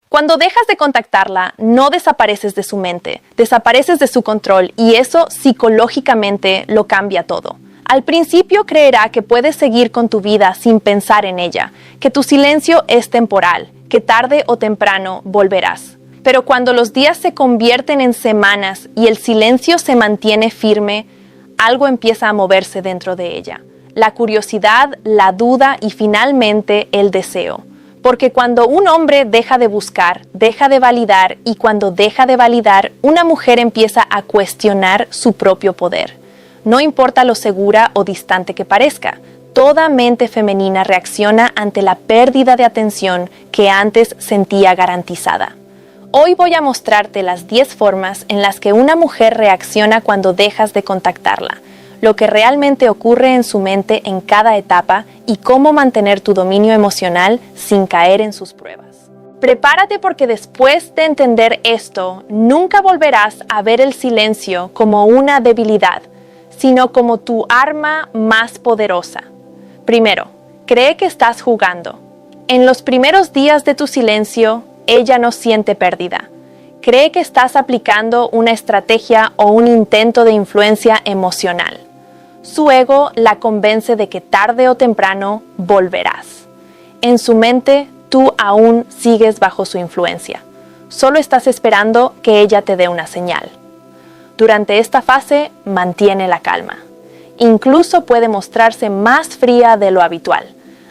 Cuando dejas de contactarla, no desapareces de su mente, desapareces de su control y eso psicológicamente lo cambia todo. Al principio creerá que puedes seguir con tu vida sin pensar en ella, que tu silencio es temporal, que tarde o temprano volverás. Pero cuando los días se convierten en semanas y el silencio se mantiene firme, algo empieza a moverse dentro de ella. La curiosidad, la duda y finalmente el deseo. Porque cuando un hombre deja de buscar, deja de validar y cuando deja de validar, una mujer empieza a cuestionar su propio poder. No importa lo segura o distante que parezca, toda mente femenina reacciona ante la pérdida de atención que antes sentía garantizada. Hoy voy a mostrarte las 10 formas en las que una mujer reacciona cuando dejas de contactarla, lo que realmente ocurre en su mente en cada etapa y cómo mantener tu dominio emocional sin caer en sus pruebas. Prepárate porque después de entender esto, nunca volverás a ver el silencio como una debilidad, sino como tu arma más poderosa. Primero, cree que estás jugando. En los primeros días de tu silencio, ella no siente pérdida. Cree que estás aplicando una estrategia o un intento de influencia emocional. Su ego la convence de que tarde o temprano volverás. En su mente, tú aún sigues bajo su influencia. Solo estás esperando que ella te dé una señal. Durante esta fase, mantiene la calma. Incluso puede mostrarse más fría de lo habitual.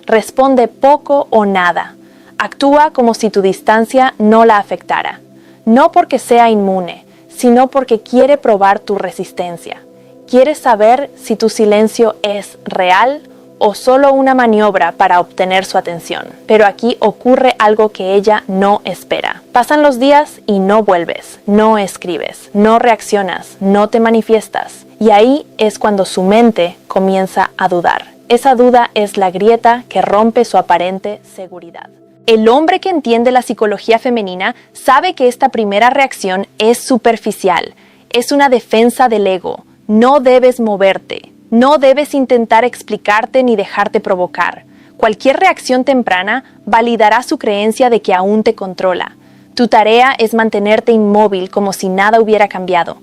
Responde poco o nada. Actúa como si tu distancia no la afectara. No porque sea inmune, sino porque quiere probar tu resistencia. ¿Quieres saber si tu silencio es real o solo una maniobra para obtener su atención? Pero aquí ocurre algo que ella no espera. Pasan los días y no vuelves, no escribes, no reaccionas, no te manifiestas. Y ahí es cuando su mente comienza a dudar. Esa duda es la grieta que rompe su aparente seguridad. El hombre que entiende la psicología femenina sabe que esta primera reacción es superficial, es una defensa del ego. No debes moverte, no debes intentar explicarte ni dejarte provocar. Cualquier reacción temprana validará su creencia de que aún te controla. Tu tarea es mantenerte inmóvil como si nada hubiera cambiado,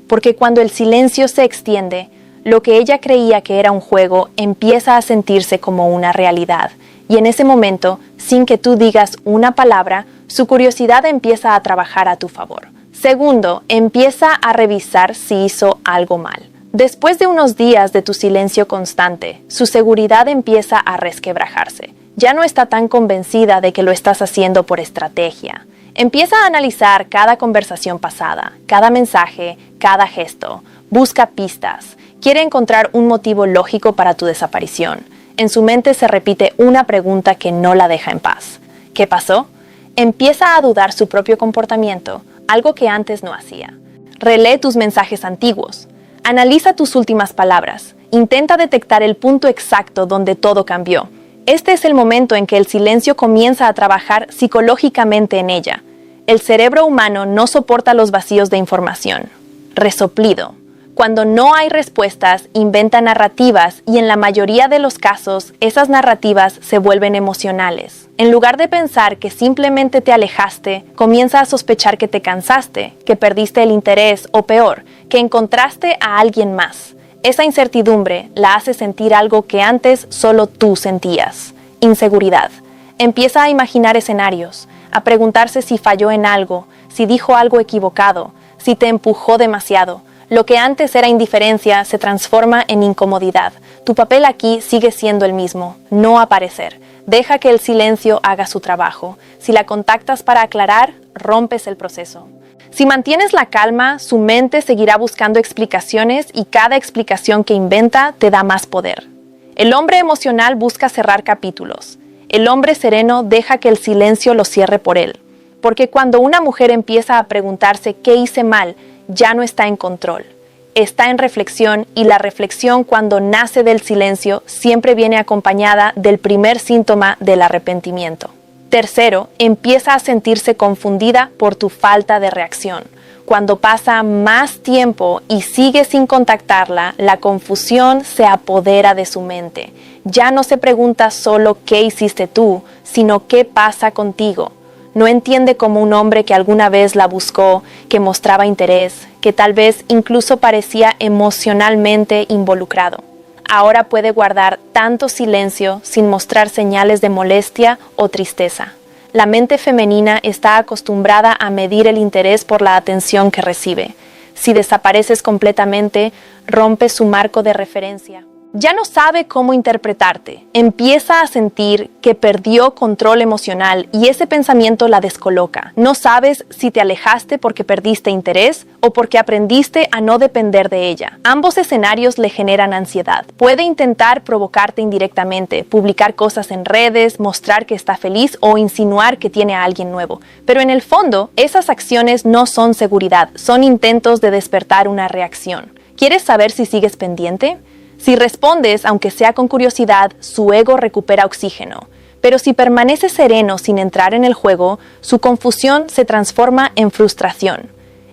porque cuando el silencio se extiende, lo que ella creía que era un juego empieza a sentirse como una realidad. Y en ese momento, sin que tú digas una palabra, su curiosidad empieza a trabajar a tu favor. Segundo, empieza a revisar si hizo algo mal. Después de unos días de tu silencio constante, su seguridad empieza a resquebrajarse. Ya no está tan convencida de que lo estás haciendo por estrategia. Empieza a analizar cada conversación pasada, cada mensaje, cada gesto. Busca pistas. Quiere encontrar un motivo lógico para tu desaparición. En su mente se repite una pregunta que no la deja en paz. ¿Qué pasó? Empieza a dudar su propio comportamiento, algo que antes no hacía. Relee tus mensajes antiguos. Analiza tus últimas palabras. Intenta detectar el punto exacto donde todo cambió. Este es el momento en que el silencio comienza a trabajar psicológicamente en ella. El cerebro humano no soporta los vacíos de información. Resoplido. Cuando no hay respuestas, inventa narrativas y en la mayoría de los casos, esas narrativas se vuelven emocionales. En lugar de pensar que simplemente te alejaste, comienza a sospechar que te cansaste, que perdiste el interés o peor, que encontraste a alguien más. Esa incertidumbre la hace sentir algo que antes solo tú sentías. Inseguridad. Empieza a imaginar escenarios, a preguntarse si falló en algo, si dijo algo equivocado, si te empujó demasiado. Lo que antes era indiferencia se transforma en incomodidad. Tu papel aquí sigue siendo el mismo, no aparecer. Deja que el silencio haga su trabajo. Si la contactas para aclarar, rompes el proceso. Si mantienes la calma, su mente seguirá buscando explicaciones y cada explicación que inventa te da más poder. El hombre emocional busca cerrar capítulos. El hombre sereno deja que el silencio lo cierre por él. Porque cuando una mujer empieza a preguntarse ¿qué hice mal?, ya no está en control. Está en reflexión y la reflexión cuando nace del silencio siempre viene acompañada del primer síntoma del arrepentimiento. Tercero, empieza a sentirse confundida por tu falta de reacción. Cuando pasa más tiempo y sigue sin contactarla, la confusión se apodera de su mente. Ya no se pregunta solo qué hiciste tú, sino qué pasa contigo. No entiende cómo un hombre que alguna vez la buscó, que mostraba interés, que tal vez incluso parecía emocionalmente involucrado, ahora puede guardar tanto silencio sin mostrar señales de molestia o tristeza. La mente femenina está acostumbrada a medir el interés por la atención que recibe. Si desapareces completamente, rompes su marco de referencia. Ya no sabe cómo interpretarte. Empieza a sentir que perdió control emocional y ese pensamiento la descoloca. No sabes si te alejaste porque perdiste interés o porque aprendiste a no depender de ella. Ambos escenarios le generan ansiedad. Puede intentar provocarte indirectamente, publicar cosas en redes, mostrar que está feliz o insinuar que tiene a alguien nuevo. Pero en el fondo, esas acciones no son seguridad, son intentos de despertar una reacción. ¿Quieres saber si sigues pendiente? Si respondes, aunque sea con curiosidad, su ego recupera oxígeno. Pero si permanece sereno sin entrar en el juego, su confusión se transforma en frustración.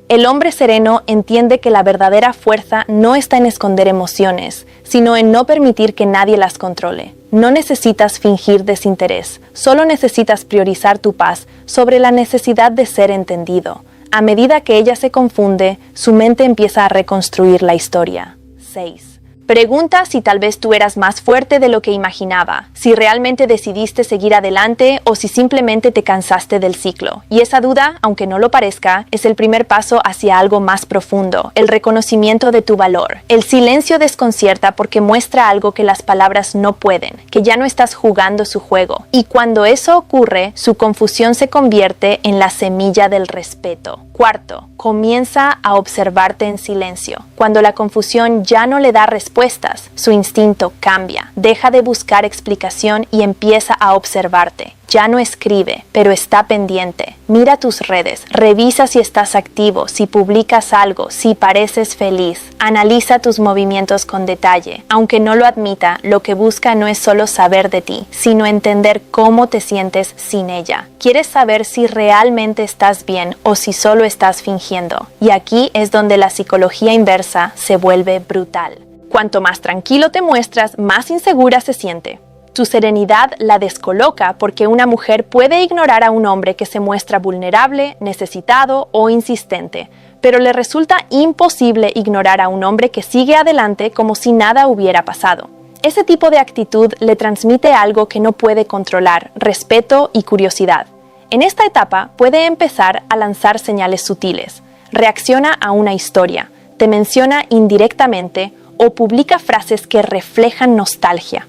El hombre sereno entiende que la verdadera fuerza no está en esconder emociones, sino en no permitir que nadie las controle. No necesitas fingir desinterés, solo necesitas priorizar tu paz sobre la necesidad de ser entendido. A medida que ella se confunde, su mente empieza a reconstruir la historia. 6. Pregunta si tal vez tú eras más fuerte de lo que imaginaba, si realmente decidiste seguir adelante o si simplemente te cansaste del ciclo. Y esa duda, aunque no lo parezca, es el primer paso hacia algo más profundo, el reconocimiento de tu valor. El silencio desconcierta porque muestra algo que las palabras no pueden, que ya no estás jugando su juego. Y cuando eso ocurre, su confusión se convierte en la semilla del respeto. 4. Comienza a observarte en silencio. Cuando la confusión ya no le da respuestas, su instinto cambia. Deja de buscar explicación y empieza a observarte. Ya no escribe, pero está pendiente. Mira tus redes, revisa si estás activo, si publicas algo, si pareces feliz. Analiza tus movimientos con detalle. Aunque no lo admita, lo que busca no es solo saber de ti, sino entender cómo te sientes sin ella. Quieres saber si realmente estás bien o si solo estás fingiendo. Y aquí es donde la psicología inversa se vuelve brutal. Cuanto más tranquilo te muestras, más insegura se siente. Tu serenidad la descoloca porque una mujer puede ignorar a un hombre que se muestra vulnerable, necesitado o insistente, pero le resulta imposible ignorar a un hombre que sigue adelante como si nada hubiera pasado. Ese tipo de actitud le transmite algo que no puede controlar, respeto y curiosidad. En esta etapa puede empezar a lanzar señales sutiles, reacciona a una historia, te menciona indirectamente o publica frases que reflejan nostalgia.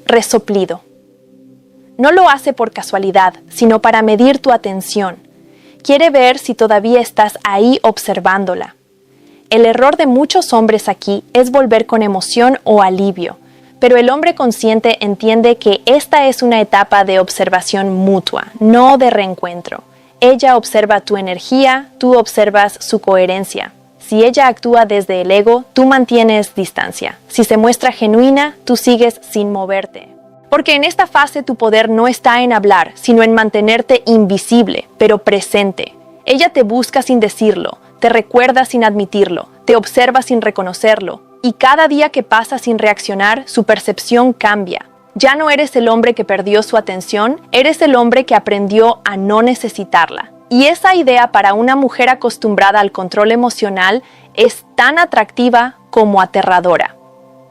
Resoplido. No lo hace por casualidad, sino para medir tu atención. Quiere ver si todavía estás ahí observándola. El error de muchos hombres aquí es volver con emoción o alivio, pero el hombre consciente entiende que esta es una etapa de observación mutua, no de reencuentro. Ella observa tu energía, tú observas su coherencia. Si ella actúa desde el ego, tú mantienes distancia. Si se muestra genuina, tú sigues sin moverte. Porque en esta fase tu poder no está en hablar, sino en mantenerte invisible, pero presente. Ella te busca sin decirlo, te recuerda sin admitirlo, te observa sin reconocerlo. Y cada día que pasa sin reaccionar, su percepción cambia. Ya no eres el hombre que perdió su atención, eres el hombre que aprendió a no necesitarla. Y esa idea para una mujer acostumbrada al control emocional es tan atractiva como aterradora.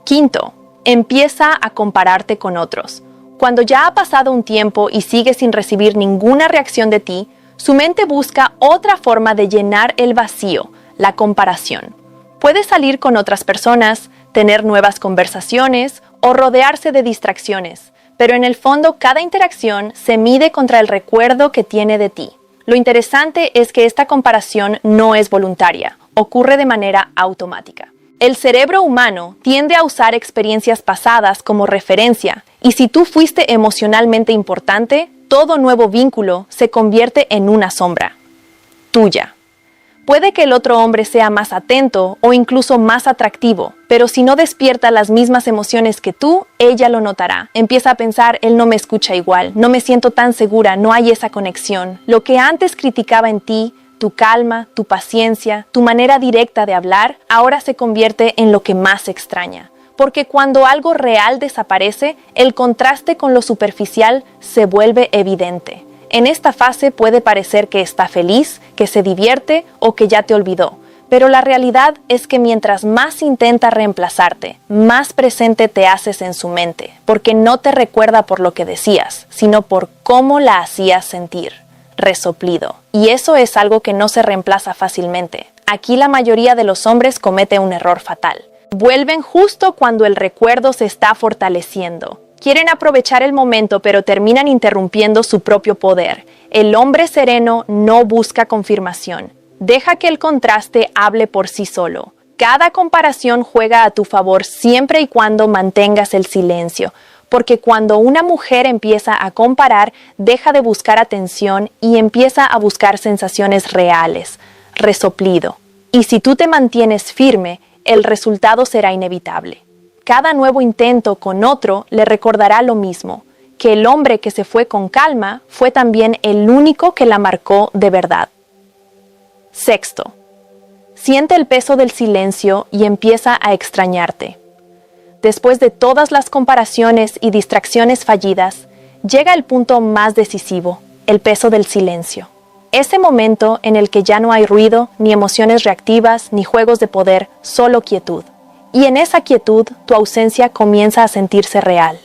5. Empieza a compararte con otros. Cuando ya ha pasado un tiempo y sigue sin recibir ninguna reacción de ti, su mente busca otra forma de llenar el vacío, la comparación. Puede salir con otras personas, tener nuevas conversaciones o rodearse de distracciones, pero en el fondo cada interacción se mide contra el recuerdo que tiene de ti. Lo interesante es que esta comparación no es voluntaria, ocurre de manera automática. El cerebro humano tiende a usar experiencias pasadas como referencia, y si tú fuiste emocionalmente importante, todo nuevo vínculo se convierte en una sombra tuya. Puede que el otro hombre sea más atento o incluso más atractivo, pero si no despierta las mismas emociones que tú, ella lo notará. Empieza a pensar, él no me escucha igual, no me siento tan segura, no hay esa conexión. Lo que antes criticaba en ti, tu calma, tu paciencia, tu manera directa de hablar, ahora se convierte en lo que más extraña. Porque cuando algo real desaparece, el contraste con lo superficial se vuelve evidente. En esta fase puede parecer que está feliz, que se divierte o que ya te olvidó. Pero la realidad es que mientras más intenta reemplazarte, más presente te haces en su mente, porque no te recuerda por lo que decías, sino por cómo la hacías sentir. Resoplido. Y eso es algo que no se reemplaza fácilmente. Aquí la mayoría de los hombres comete un error fatal. Vuelven justo cuando el recuerdo se está fortaleciendo. Quieren aprovechar el momento, pero terminan interrumpiendo su propio poder. El hombre sereno no busca confirmación. Deja que el contraste hable por sí solo. Cada comparación juega a tu favor siempre y cuando mantengas el silencio, porque cuando una mujer empieza a comparar, deja de buscar atención y empieza a buscar sensaciones reales. Resoplido. Y si tú te mantienes firme, el resultado será inevitable. Cada nuevo intento con otro le recordará lo mismo, que el hombre que se fue con calma fue también el único que la marcó de verdad. Sexto, siente el peso del silencio y empieza a extrañarte. Después de todas las comparaciones y distracciones fallidas, llega el punto más decisivo, el peso del silencio. Ese momento en el que ya no hay ruido, ni emociones reactivas, ni juegos de poder, solo quietud. Y en esa quietud, tu ausencia comienza a sentirse real.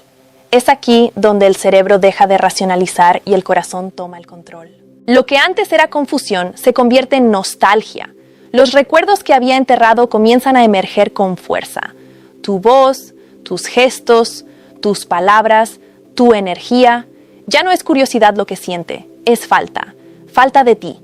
Es aquí donde el cerebro deja de racionalizar y el corazón toma el control. Lo que antes era confusión se convierte en nostalgia. Los recuerdos que había enterrado comienzan a emerger con fuerza. Tu voz, tus gestos, tus palabras, tu energía. Ya no es curiosidad lo que siente, es falta de ti.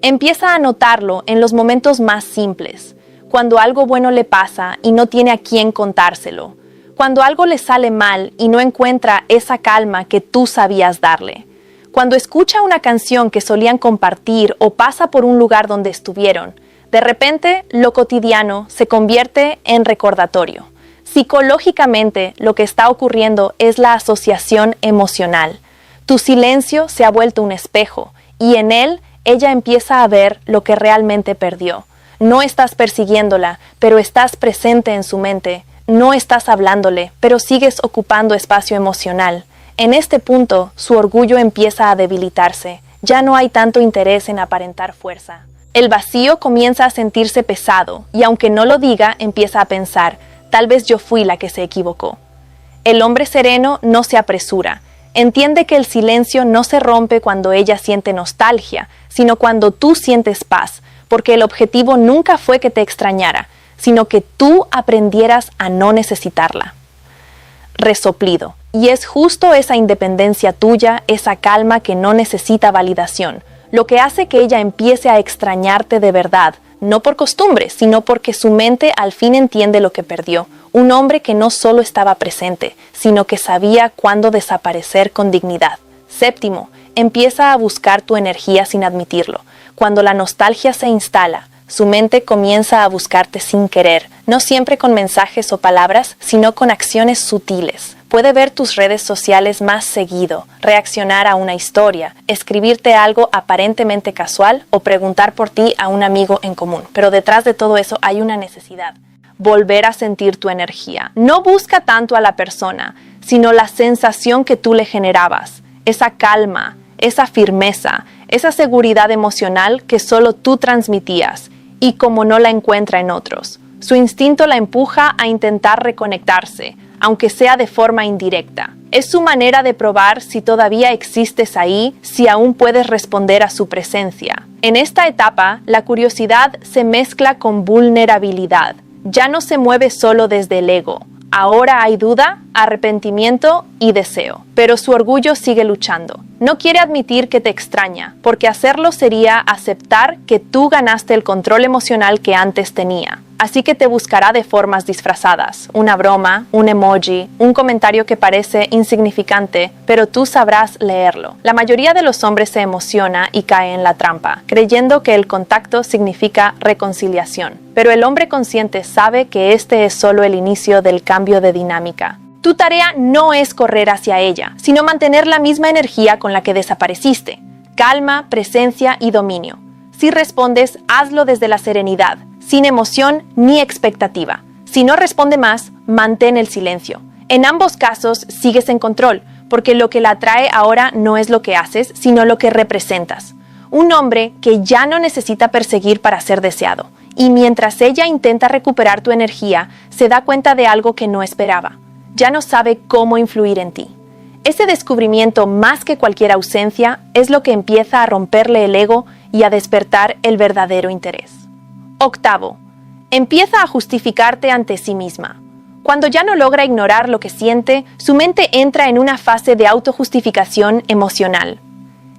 Empieza a notarlo en los momentos más simples. Cuando algo bueno le pasa y no tiene a quién contárselo. Cuando algo le sale mal y no encuentra esa calma que tú sabías darle. Cuando escucha una canción que solían compartir o pasa por un lugar donde estuvieron, de repente lo cotidiano se convierte en recordatorio. Psicológicamente, lo que está ocurriendo es la asociación emocional. Tu silencio se ha vuelto un espejo y en él ella empieza a ver lo que realmente perdió. No estás persiguiéndola, pero estás presente en su mente. No estás hablándole, pero sigues ocupando espacio emocional. En este punto, su orgullo empieza a debilitarse. Ya no hay tanto interés en aparentar fuerza. El vacío comienza a sentirse pesado y aunque no lo diga, empieza a pensar, tal vez yo fui la que se equivocó. El hombre sereno no se apresura. Entiende que el silencio no se rompe cuando ella siente nostalgia, sino cuando tú sientes paz, porque el objetivo nunca fue que te extrañara, sino que tú aprendieras a no necesitarla. Resoplido. Y es justo esa independencia tuya, esa calma que no necesita validación, lo que hace que ella empiece a extrañarte de verdad, no por costumbre, sino porque su mente al fin entiende lo que perdió. Un hombre que no solo estaba presente, sino que sabía cuándo desaparecer con dignidad. Séptimo, empieza a buscar tu energía sin admitirlo. Cuando la nostalgia se instala, su mente comienza a buscarte sin querer, no siempre con mensajes o palabras, sino con acciones sutiles. Puede ver tus redes sociales más seguido, reaccionar a una historia, escribirte algo aparentemente casual o preguntar por ti a un amigo en común. Pero detrás de todo eso hay una necesidad. Volver a sentir tu energía. No busca tanto a la persona, sino la sensación que tú le generabas. Esa calma, esa firmeza, esa seguridad emocional que solo tú transmitías y como no la encuentra en otros. Su instinto la empuja a intentar reconectarse, aunque sea de forma indirecta. Es su manera de probar si todavía existes ahí, si aún puedes responder a su presencia. En esta etapa, la curiosidad se mezcla con vulnerabilidad. Ya no se mueve solo desde el ego. Ahora hay duda, arrepentimiento y deseo. Pero su orgullo sigue luchando. No quiere admitir que te extraña, porque hacerlo sería aceptar que tú ganaste el control emocional que antes tenía. Así que te buscará de formas disfrazadas, una broma, un emoji, un comentario que parece insignificante, pero tú sabrás leerlo. La mayoría de los hombres se emociona y cae en la trampa, creyendo que el contacto significa reconciliación. Pero el hombre consciente sabe que este es solo el inicio del cambio de dinámica. Tu tarea no es correr hacia ella, sino mantener la misma energía con la que desapareciste. Calma, presencia y dominio. Si respondes, hazlo desde la serenidad, sin emoción ni expectativa. Si no responde más, mantén el silencio. En ambos casos, sigues en control, porque lo que la atrae ahora no es lo que haces, sino lo que representas. Un hombre que ya no necesita perseguir para ser deseado, y mientras ella intenta recuperar tu energía, se da cuenta de algo que no esperaba. Ya no sabe cómo influir en ti. Ese descubrimiento, más que cualquier ausencia, es lo que empieza a romperle el ego y a despertar el verdadero interés. Octavo, empieza a justificarte ante sí misma. Cuando ya no logra ignorar lo que siente, su mente entra en una fase de autojustificación emocional.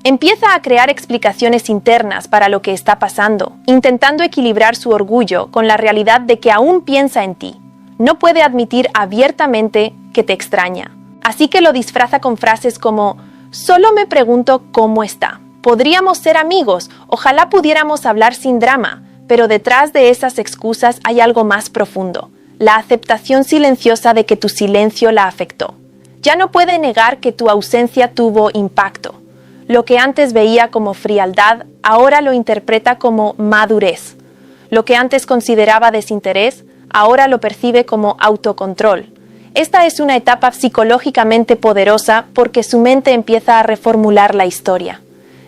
Empieza a crear explicaciones internas para lo que está pasando, intentando equilibrar su orgullo con la realidad de que aún piensa en ti. No puede admitir abiertamente que te extraña. Así que lo disfraza con frases como: solo me pregunto cómo está. Podríamos ser amigos, ojalá pudiéramos hablar sin drama. Pero detrás de esas excusas hay algo más profundo: la aceptación silenciosa de que tu silencio la afectó. Ya no puede negar que tu ausencia tuvo impacto. Lo que antes veía como frialdad, ahora lo interpreta como madurez. Lo que antes consideraba desinterés, ahora lo percibe como autocontrol. Esta es una etapa psicológicamente poderosa porque su mente empieza a reformular la historia.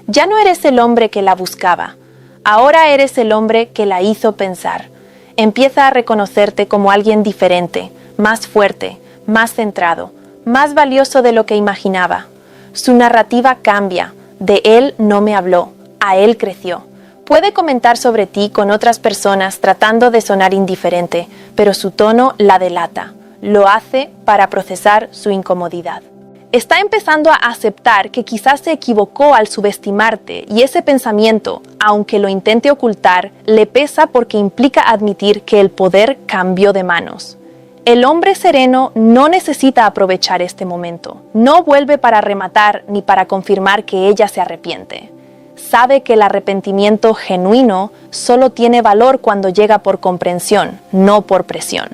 Ya no eres el hombre que la buscaba. Ahora eres el hombre que la hizo pensar. Empieza a reconocerte como alguien diferente, más fuerte, más centrado, más valioso de lo que imaginaba. Su narrativa cambia. De él no me habló, a él creció. Puede comentar sobre ti con otras personas tratando de sonar indiferente, pero su tono la delata. Lo hace para procesar su incomodidad. Está empezando a aceptar que quizás se equivocó al subestimarte y ese pensamiento, aunque lo intente ocultar, le pesa porque implica admitir que el poder cambió de manos. El hombre sereno no necesita aprovechar este momento. No vuelve para rematar ni para confirmar que ella se arrepiente. Sabe que el arrepentimiento genuino solo tiene valor cuando llega por comprensión, no por presión.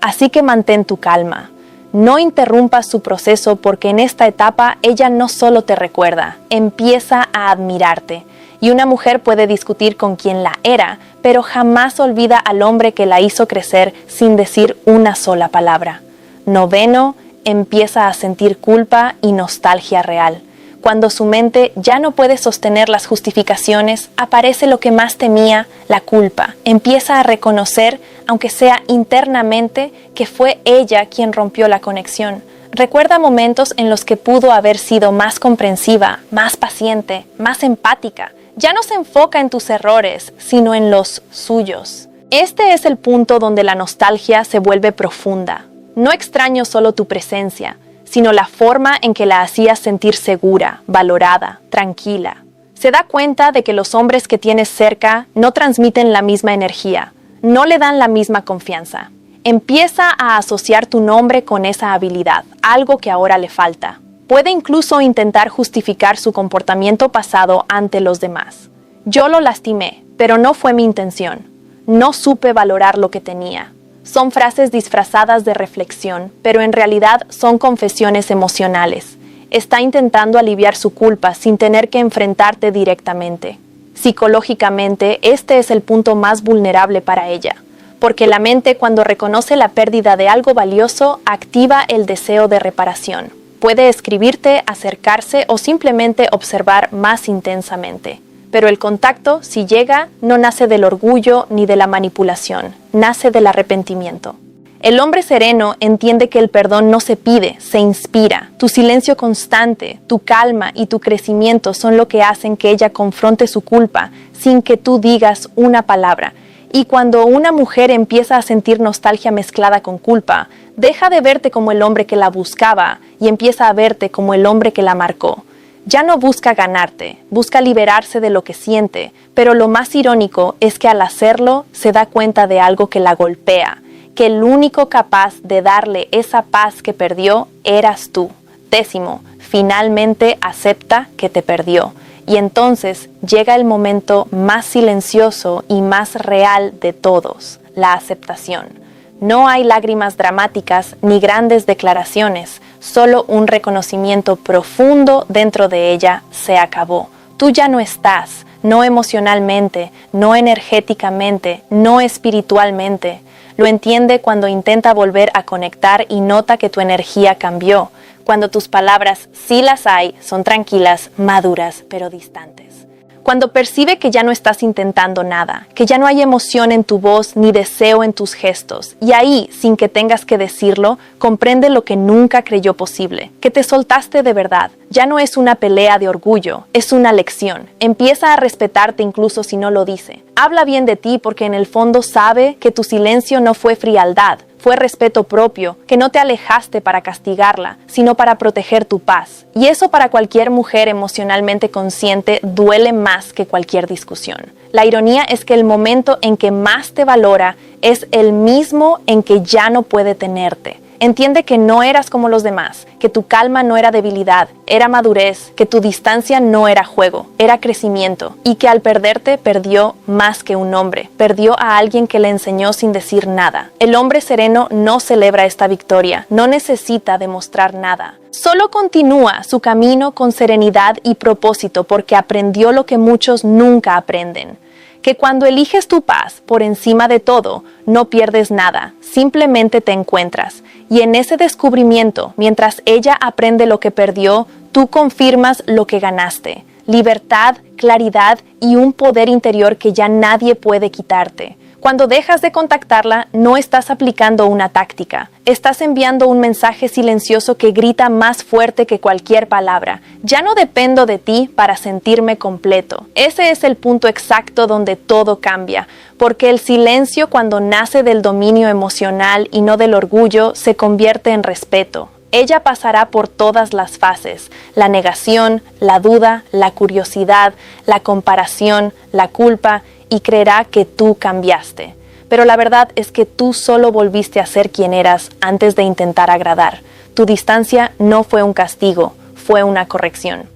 Así que mantén tu calma. No interrumpas su proceso porque en esta etapa ella no solo te recuerda, empieza a admirarte. Y una mujer puede discutir con quien la era, pero jamás olvida al hombre que la hizo crecer sin decir una sola palabra. Noveno, empieza a sentir culpa y nostalgia real. Cuando su mente ya no puede sostener las justificaciones, aparece lo que más temía, la culpa. Empieza a reconocer, aunque sea internamente, que fue ella quien rompió la conexión. Recuerda momentos en los que pudo haber sido más comprensiva, más paciente, más empática. Ya no se enfoca en tus errores, sino en los suyos. Este es el punto donde la nostalgia se vuelve profunda. No extraño solo tu presencia, sino la forma en que la hacías sentir segura, valorada, tranquila. Se da cuenta de que los hombres que tienes cerca no transmiten la misma energía, no le dan la misma confianza. Empieza a asociar tu nombre con esa habilidad, algo que ahora le falta. Puede incluso intentar justificar su comportamiento pasado ante los demás. Yo lo lastimé, pero no fue mi intención. No supe valorar lo que tenía. Son frases disfrazadas de reflexión, pero en realidad son confesiones emocionales. Está intentando aliviar su culpa sin tener que enfrentarte directamente. Psicológicamente, este es el punto más vulnerable para ella, porque la mente, cuando reconoce la pérdida de algo valioso, activa el deseo de reparación. Puede escribirte, acercarse o simplemente observar más intensamente. Pero el contacto, si llega, no nace del orgullo ni de la manipulación, nace del arrepentimiento. El hombre sereno entiende que el perdón no se pide, se inspira. Tu silencio constante, tu calma y tu crecimiento son lo que hacen que ella confronte su culpa sin que tú digas una palabra. Y cuando una mujer empieza a sentir nostalgia mezclada con culpa, deja de verte como el hombre que la buscaba y empieza a verte como el hombre que la marcó. Ya no busca ganarte, busca liberarse de lo que siente, pero lo más irónico es que al hacerlo se da cuenta de algo que la golpea, que el único capaz de darle esa paz que perdió eras tú. Décimo, finalmente acepta que te perdió. Y entonces llega el momento más silencioso y más real de todos, la aceptación. No hay lágrimas dramáticas ni grandes declaraciones, solo un reconocimiento profundo dentro de ella: se acabó. Tú ya no estás, no emocionalmente, no energéticamente, no espiritualmente. Lo entiende cuando intenta volver a conectar y nota que tu energía cambió. Cuando tus palabras, sí las hay, son tranquilas, maduras, pero distantes. Cuando percibe que ya no estás intentando nada, que ya no hay emoción en tu voz ni deseo en tus gestos, y ahí, sin que tengas que decirlo, comprende lo que nunca creyó posible, que te soltaste de verdad. Ya no es una pelea de orgullo, es una lección. Empieza a respetarte incluso si no lo dice. Habla bien de ti porque en el fondo sabe que tu silencio no fue frialdad, fue respeto propio, que no te alejaste para castigarla, sino para proteger tu paz. Y eso para cualquier mujer emocionalmente consciente duele más que cualquier discusión. La ironía es que el momento en que más te valora es el mismo en que ya no puede tenerte. Entiende que no eras como los demás, que tu calma no era debilidad, era madurez, que tu distancia no era juego, era crecimiento, y que al perderte perdió más que un hombre, perdió a alguien que le enseñó sin decir nada. El hombre sereno no celebra esta victoria, no necesita demostrar nada. Solo continúa su camino con serenidad y propósito porque aprendió lo que muchos nunca aprenden. Que cuando eliges tu paz por encima de todo, no pierdes nada, simplemente te encuentras. Y en ese descubrimiento, mientras ella aprende lo que perdió, tú confirmas lo que ganaste. Libertad, claridad y un poder interior que ya nadie puede quitarte. Cuando dejas de contactarla, no estás aplicando una táctica. Estás enviando un mensaje silencioso que grita más fuerte que cualquier palabra. Ya no dependo de ti para sentirme completo. Ese es el punto exacto donde todo cambia, porque el silencio, cuando nace del dominio emocional y no del orgullo, se convierte en respeto. Ella pasará por todas las fases: la negación, la duda, la curiosidad, la comparación, la culpa, y creerá que tú cambiaste. Pero la verdad es que tú solo volviste a ser quien eras antes de intentar agradar. Tu distancia no fue un castigo, fue una corrección.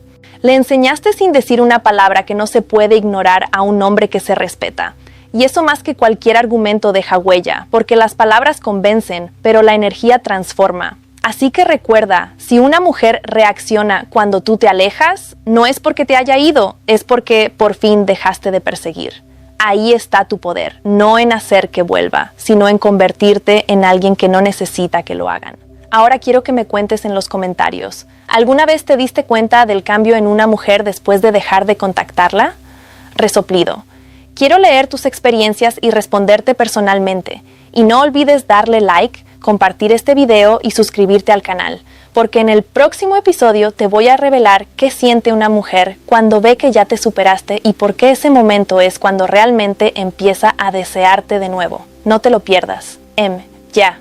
Le enseñaste sin decir una palabra que no se puede ignorar a un hombre que se respeta. Y eso más que cualquier argumento deja huella, porque las palabras convencen, pero la energía transforma. Así que recuerda, si una mujer reacciona cuando tú te alejas, no es porque te haya ido, es porque por fin dejaste de perseguir. Ahí está tu poder, no en hacer que vuelva, sino en convertirte en alguien que no necesita que lo hagan. Ahora quiero que me cuentes en los comentarios, ¿alguna vez te diste cuenta del cambio en una mujer después de dejar de contactarla? Resoplido. Quiero leer tus experiencias y responderte personalmente. Y no olvides darle like, compartir este video y suscribirte al canal, porque en el próximo episodio te voy a revelar qué siente una mujer cuando ve que ya te superaste y por qué ese momento es cuando realmente empieza a desearte de nuevo. No te lo pierdas. Ya.